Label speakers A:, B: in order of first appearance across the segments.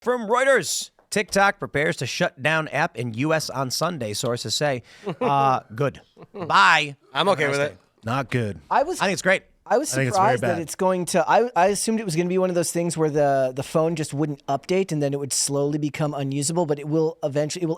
A: From Reuters, TikTok prepares to shut down app in U.S. on Sunday, sources say. Good. Bye.
B: I'm okay with it.
C: Not good.
A: I think it's great.
D: I was
C: think it's very
D: surprised that
C: bad.
D: it's going to. I assumed it was going to be one of those things where the phone just wouldn't update and then it would slowly become unusable, but it will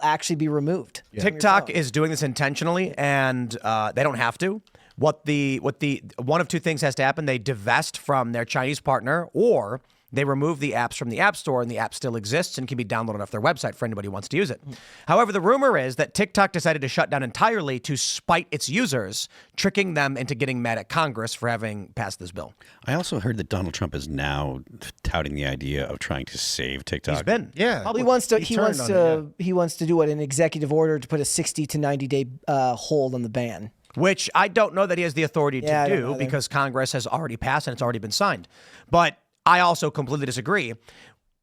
D: actually be removed.
A: TikTok is doing this intentionally, and they don't have to. One of two things has to happen: they divest from their Chinese partner, or they remove the apps from the App Store, and the app still exists and can be downloaded off their website for anybody who wants to use it. However, the rumor is that TikTok decided to shut down entirely to spite its users, tricking them into getting mad at Congress for having passed this bill.
E: I also heard that Donald Trump is now touting the idea of trying to save TikTok.
A: He's been.
C: Yeah.
D: He wants to do an executive order to put a 60 to 90 day hold on the ban.
A: Which I don't know that he has the authority to
D: I don't
A: do
D: either.
A: because Congress has already passed and it's already been signed. But I also completely disagree.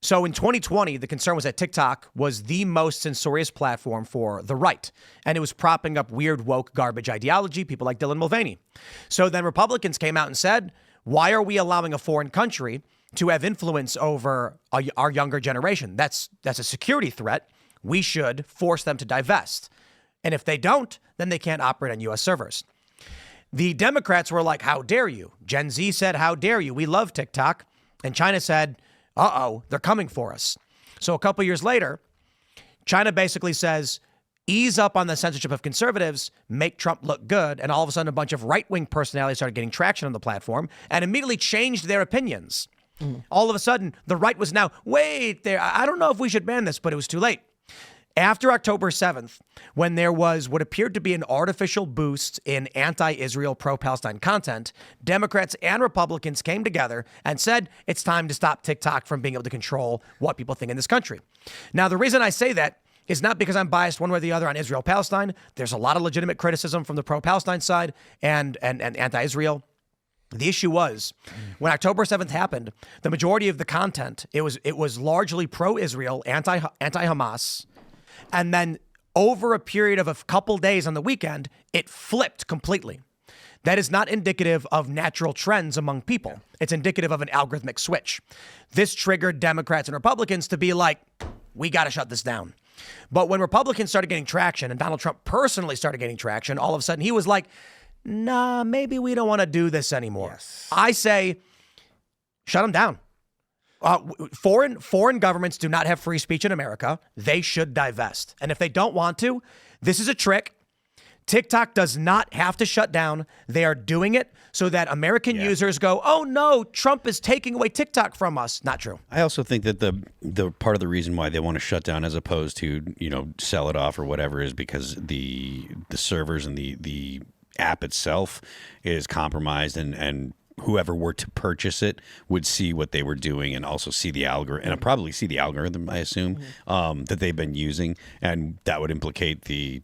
A: So in 2020, the concern was that TikTok was the most censorious platform for the right, and it was propping up weird woke garbage ideology, people like Dylan Mulvaney. So then Republicans came out and said, why are we allowing a foreign country to have influence over our younger generation? That's a security threat. We should force them to divest. And if they don't, then they can't operate on U.S. servers. The Democrats were like, how dare you? Gen Z said, how dare you? We love TikTok. And China said, uh-oh, they're coming for us. So a couple years later, China basically says, ease up on the censorship of conservatives, make Trump look good. And all of a sudden, a bunch of right-wing personalities started getting traction on the platform and immediately changed their opinions. All of a sudden, the right was now, wait there, I don't know if we should ban this, but it was too late. After October 7th, when there was what appeared to be an artificial boost in anti-Israel, pro-Palestine content, Democrats and Republicans came together and said it's time to stop TikTok from being able to control what people think in this country. Now, the reason I say that is not because I'm biased one way or the other on Israel-Palestine. There's a lot of legitimate criticism from the pro-Palestine side and anti-Israel. The issue was when October 7th happened, the majority of the content, it was largely pro-Israel, anti-Hamas. And then over a period of a couple days on the weekend, it flipped completely. That is not indicative of natural trends among people. It's indicative of an algorithmic switch. This triggered Democrats and Republicans to be like, we got to shut this down. But when Republicans started getting traction and Donald Trump personally started getting traction, all of a sudden he was like, nah, maybe we don't want to do this anymore. Yes. I say, shut them down. Foreign governments do not have free speech in America. They should divest. And if they don't want to, this is a trick. TikTok does not have to shut down. They are doing it so that American users go, oh no, Trump is taking away TikTok from us. Not true.
E: I also think that the part of the reason why they want to shut down as opposed to, sell it off or whatever is because the servers and the app itself is compromised and whoever were to purchase it would see what they were doing and also see the algorithm, and probably see the algorithm, I assume, that they've been using, and that would implicate the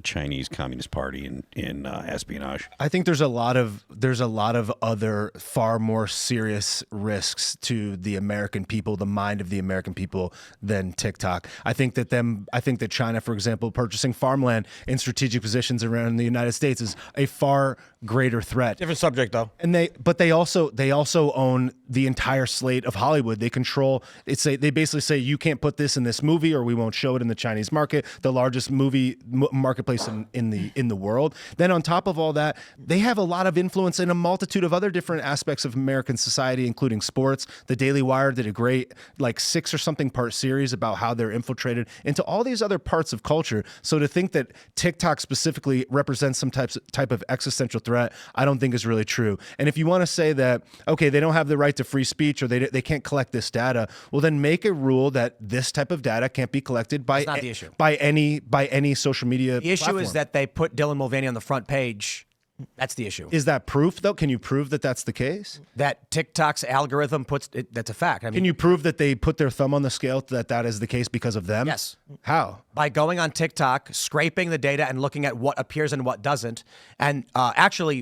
E: Chinese Communist Party in espionage.
C: I think there's a lot of other far more serious risks to the American people, the mind of the American people, than TikTok. I think that China, for example, purchasing farmland in strategic positions around the United States is a far greater threat.
B: Different subject though.
C: And they also own the entire slate of Hollywood. They control they basically say you can't put this in this movie or we won't show it in the Chinese market, the largest movie marketplace in the world. Then on top of all that, they have a lot of influence in a multitude of other different aspects of American society, including sports. The Daily Wire did a great 6 or something part series about how they're infiltrated into all these other parts of culture. So to think that TikTok specifically represents some type of existential threat, I don't think is really true. And if you want to say that, okay, they don't have the right to free speech or they can't collect this data, well then make a rule that this type of data can't be collected by
A: not the issue.
C: by any social media
A: The issue
C: platform.
A: is that they put Dylan Mulvaney on the front page. That's the issue.
C: Is that proof, though? Can you prove that that's the case?
A: That TikTok's algorithm puts it, that's a fact. I mean,
C: Can you prove that they put their thumb on the scale that is the case because of them?
A: Yes.
C: How?
A: By going on TikTok, scraping the data and looking at what appears and what doesn't. And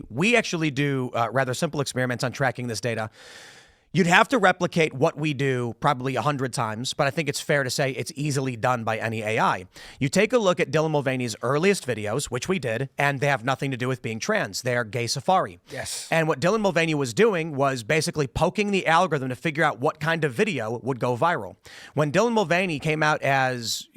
A: we actually do rather simple experiments on tracking this data. You'd have to replicate what we do probably 100 times, but I think it's fair to say it's easily done by any AI. You take a look at Dylan Mulvaney's earliest videos, which we did, and they have nothing to do with being trans. They are gay safari.
B: Yes.
A: And what Dylan Mulvaney was doing was basically poking the algorithm to figure out what kind of video would go viral. When Dylan Mulvaney came out as,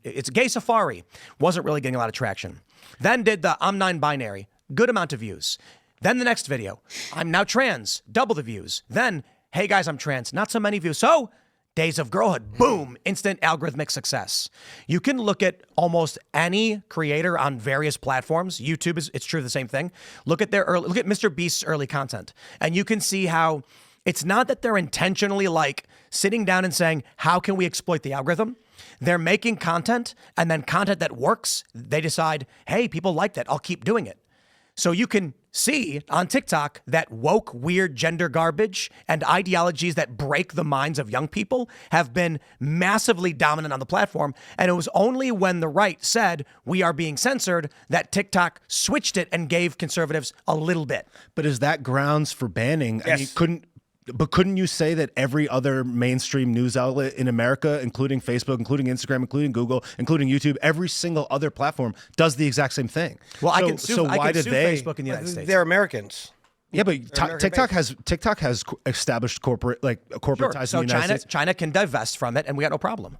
A: it's gay safari, wasn't really getting a lot of traction. Then did the I'm non-binary, good amount of views. Then the next video, I'm now trans, double the views. Then, hey guys, I'm trans, not so many views. So, days of girlhood, boom, instant algorithmic success. You can look at almost any creator on various platforms. YouTube it's true the same thing. Look at look at Mr. Beast's early content, and you can see how it's not that they're intentionally like sitting down and saying, how can we exploit the algorithm? They're making content, and then content that works, they decide, hey, people like that, I'll keep doing it. So you can see on TikTok that woke, weird gender garbage and ideologies that break the minds of young people have been massively dominant on the platform. And it was only when the right said we are being censored that TikTok switched it and gave conservatives a little bit.
C: But is that grounds for banning?
B: Yes.
C: I mean, couldn't you say that every other mainstream news outlet in America, including Facebook, including Instagram, including Google, including YouTube, every single other platform does the exact same thing?
A: Well, I can
C: so
A: sue,
C: why did they?
A: Facebook in the United States.
B: They're Americans.
C: Yeah, but TikTok has established corporatized
A: So
C: in the United States.
A: China can divest from it, and we got no problem.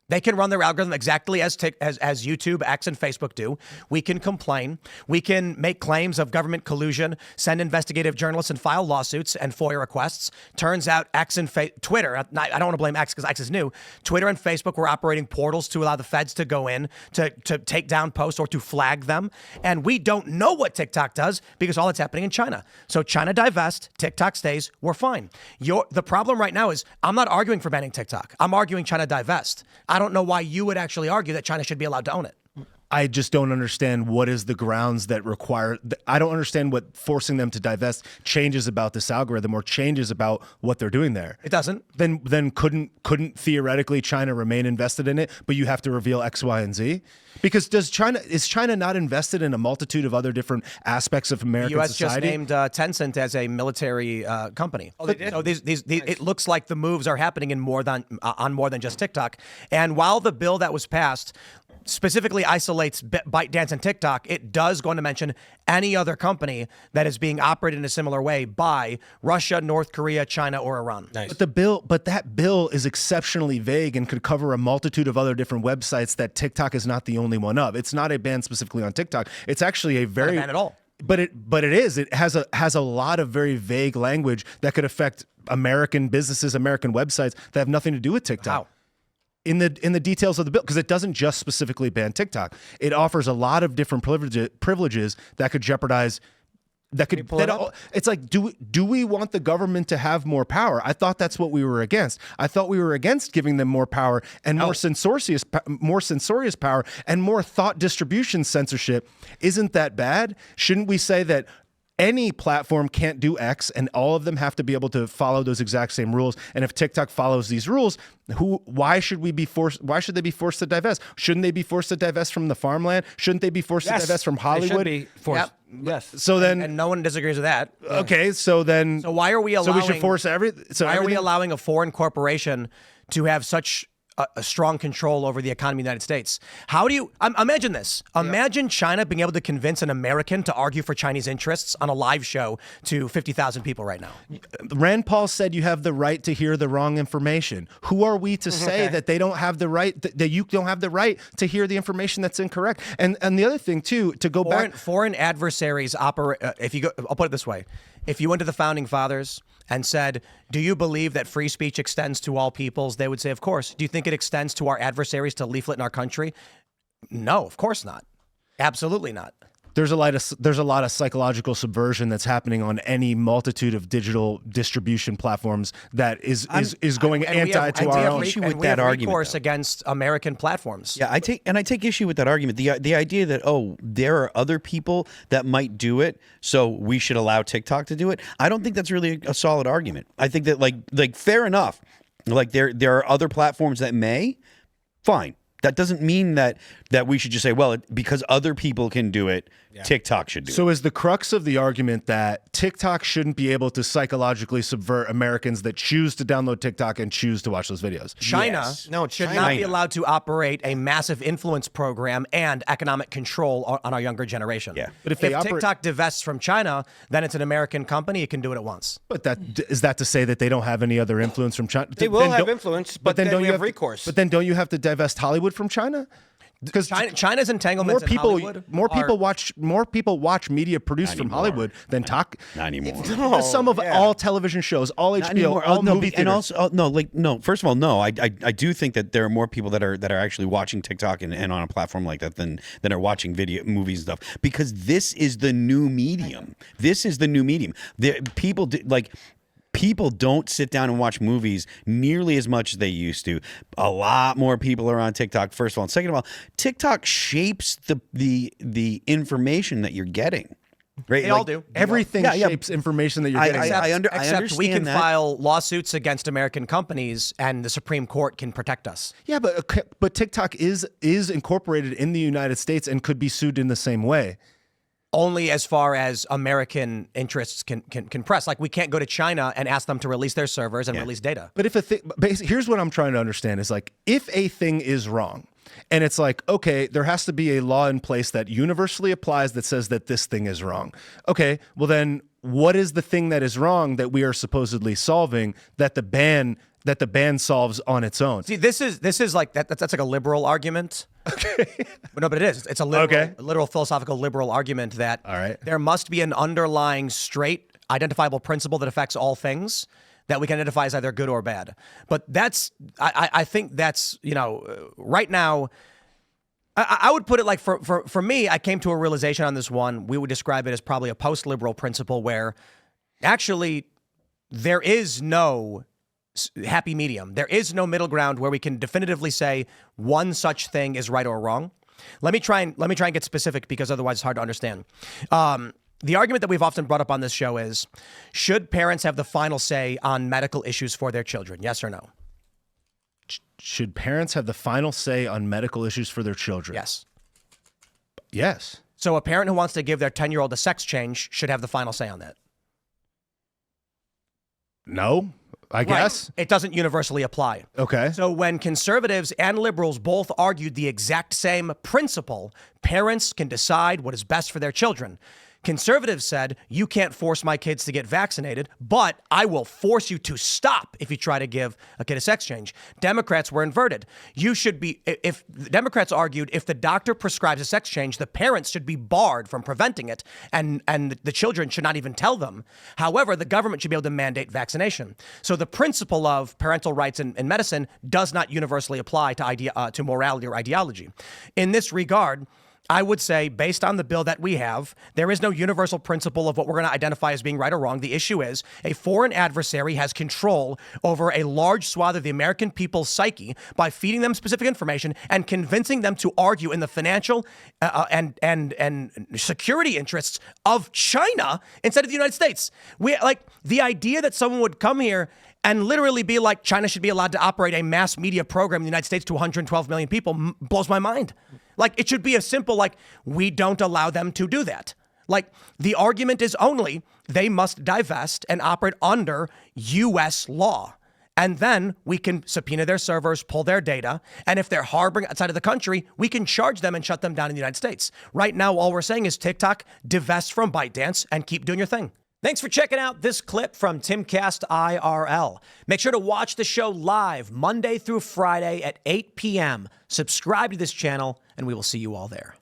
A: They can run their algorithm exactly as YouTube, X, and Facebook do. We can complain. We can make claims of government collusion, send investigative journalists and file lawsuits and FOIA requests. Turns out X and Twitter, I don't want to blame X because X is new. Twitter and Facebook were operating portals to allow the feds to go in to take down posts or to flag them. And we don't know what TikTok does because all that's happening in China. So China divest, TikTok stays, we're fine. The problem right now is I'm not arguing for banning TikTok. I'm arguing China divest. I don't know why you would actually argue that China should be allowed to own it.
C: I just don't understand what is the grounds that require. I don't understand what forcing them to divest changes about this algorithm or changes about what they're doing there.
A: It doesn't.
C: Then couldn't theoretically China remain invested in it, but you have to reveal X, Y, and Z? Because is China not invested in a multitude of other different aspects of American
A: the U.S.
C: society?
A: just named Tencent as a military company.
B: Oh, they did?
A: So it looks like the moves are happening in on more than just TikTok. And while the bill that was passed specifically isolates ByteDance and TikTok, it does go on to mention any other company that is being operated in a similar way by Russia, North Korea, China, or Iran.
B: Nice.
C: But that bill is exceptionally vague and could cover a multitude of other different websites that TikTok is not the only one of. It's not a ban specifically on TikTok. It's actually a very
A: Not a ban at all.
C: But it is. It has a lot of very vague language that could affect American businesses, American websites that have nothing to do with TikTok.
A: How?
C: In the details of the bill, because it doesn't just specifically ban TikTok. It offers a lot of different privileges that could jeopardize. It's like, do we want the government to have more power? I thought that's what we were against. I thought we were against giving them more power and more censorious power and more thought distribution censorship. Isn't that bad? Shouldn't we say that any platform can't do X and all of them have to be able to follow those exact same rules? And if TikTok follows these rules, why should they be forced to divest? Shouldn't they be forced to divest from the farmland? Shouldn't they be forced to divest from Hollywood?
B: They should be forced.
A: Yep.
B: Yes.
C: So then,
A: And no one disagrees with that.
C: okay, so
A: why are we allowing?
C: So we should force
A: Why are we allowing a foreign corporation to have such a strong control over the economy of the United States? How do you imagine this? Imagine China being able to convince an American to argue for Chinese interests on a live show to 50,000 people right now.
C: Rand Paul said you have the right to hear the wrong information. Who are we to say that they don't have the right, that you don't have the right to hear the information that's incorrect? And the other thing too, to go back,
A: foreign adversaries operate. I'll put it this way: if you went to the founding fathers and said, "Do you believe that free speech extends to all peoples?" They would say, "Of course." Do you think it extends to our adversaries to leaflet in our country? No, of course not. Absolutely not.
C: there's a lot of psychological subversion that's happening on any multitude of digital distribution platforms that is going anti to our own.
E: issue with
A: we
E: that
A: have
E: argument,
A: recourse
E: though.
A: against American platforms.
E: Yeah, I take issue with that argument. The idea that there are other people that might do it, so we should allow TikTok to do it. I don't think that's really a solid argument. I think that like fair enough. Like there are other platforms that may, fine. That doesn't mean that we should just say, well, because other people can do it, TikTok should do.
C: So is the crux of the argument that TikTok shouldn't be able to psychologically subvert Americans that choose to download TikTok and choose to watch those videos?
A: China
B: No,
A: should
B: China.
A: not be allowed to operate a massive influence program and economic control on our younger generation.
E: Yeah.
C: But if they operate-
A: TikTok divests from China, then it's an American company. It can do it at once.
C: But is that to say that they don't have any other influence from China?
B: They will have influence, but then
C: don't
B: we
C: you
B: have recourse.
C: But then don't you have to divest Hollywood from China? Because
A: China's entanglements in Hollywood
C: more
A: are-
C: people watch media produced from
E: anymore.
C: Hollywood than talk.
E: Not anymore.
C: The sum of all television shows, all
E: Not
C: HBO,
E: anymore.
C: all movie
E: And
C: theaters.
E: also, first of all, no. I do think that there are more people that are actually watching TikTok and on a platform like that than are watching movies and stuff, because this is the new medium. This is the new medium. People don't sit down and watch movies nearly as much as they used to. A lot more people are on TikTok, first of all. And second of all, TikTok shapes the information that you're getting. Right?
A: They all do.
C: Everything shapes information that you're getting.
E: I
A: Except
E: understand
A: we can
E: that.
A: file lawsuits against American companies, and the Supreme Court can protect us.
C: Yeah, but TikTok is incorporated in the United States and could be sued in the same way.
A: Only as far as American interests can press. Like, we can't go to China and ask them to release their servers and release data.
C: But here's what I'm trying to understand is, like, if a thing is wrong, and it's like, okay, there has to be a law in place that universally applies that says that this thing is wrong. Okay, well then, what is the thing that is wrong that we are supposedly solving that the ban solves on its own?
A: See, this is like that's like a liberal argument. Okay. But no, but it is. It's a literal philosophical liberal argument that
C: All right.
A: there must be an underlying straight identifiable principle that affects all things that we can identify as either good or bad. But I think that's, right now, I would put it like for me, I came to a realization on this one. We would describe it as probably a post-liberal principle where actually there is no happy medium. There is no middle ground where we can definitively say one such thing is right or wrong. Let me try and get specific, because otherwise it's hard to understand. The argument that we've often brought up on this show is, should parents have the final say on medical issues for their children? Yes or no?
C: Should parents have the final say on medical issues for their children?
A: Yes.
C: Yes.
A: So a parent who wants to give their 10-year-old a sex change should have the final say on that.
C: No, I guess.
A: It doesn't universally apply.
C: Okay.
A: So when conservatives and liberals both argued the exact same principle, parents can decide what is best for their children. Conservatives said, you can't force my kids to get vaccinated, but I will force you to stop if you try to give a kid a sex change. Democrats were inverted. If the Democrats argued, if the doctor prescribes a sex change, the parents should be barred from preventing it, and the children should not even tell them. However, the government should be able to mandate vaccination. So the principle of parental rights in medicine does not universally apply to morality or ideology. In this regard, I would say, based on the bill that we have, there is no universal principle of what we're going to identify as being right or wrong. The issue is a foreign adversary has control over a large swath of the American people's psyche by feeding them specific information and convincing them to argue in the financial and security interests of China instead of the United States. The idea that someone would come here and literally be like, China should be allowed to operate a mass media program in the United States to 112 million people blows my mind. Like, it should be a simple, we don't allow them to do that. The argument is only they must divest and operate under U.S. law. And then we can subpoena their servers, pull their data. And if they're harboring outside of the country, we can charge them and shut them down in the United States. Right now, all we're saying is TikTok, divest from ByteDance and keep doing your thing. Thanks for checking out this clip from Timcast IRL. Make sure to watch the show live Monday through Friday at 8 p.m. Subscribe to this channel, and we will see you all there.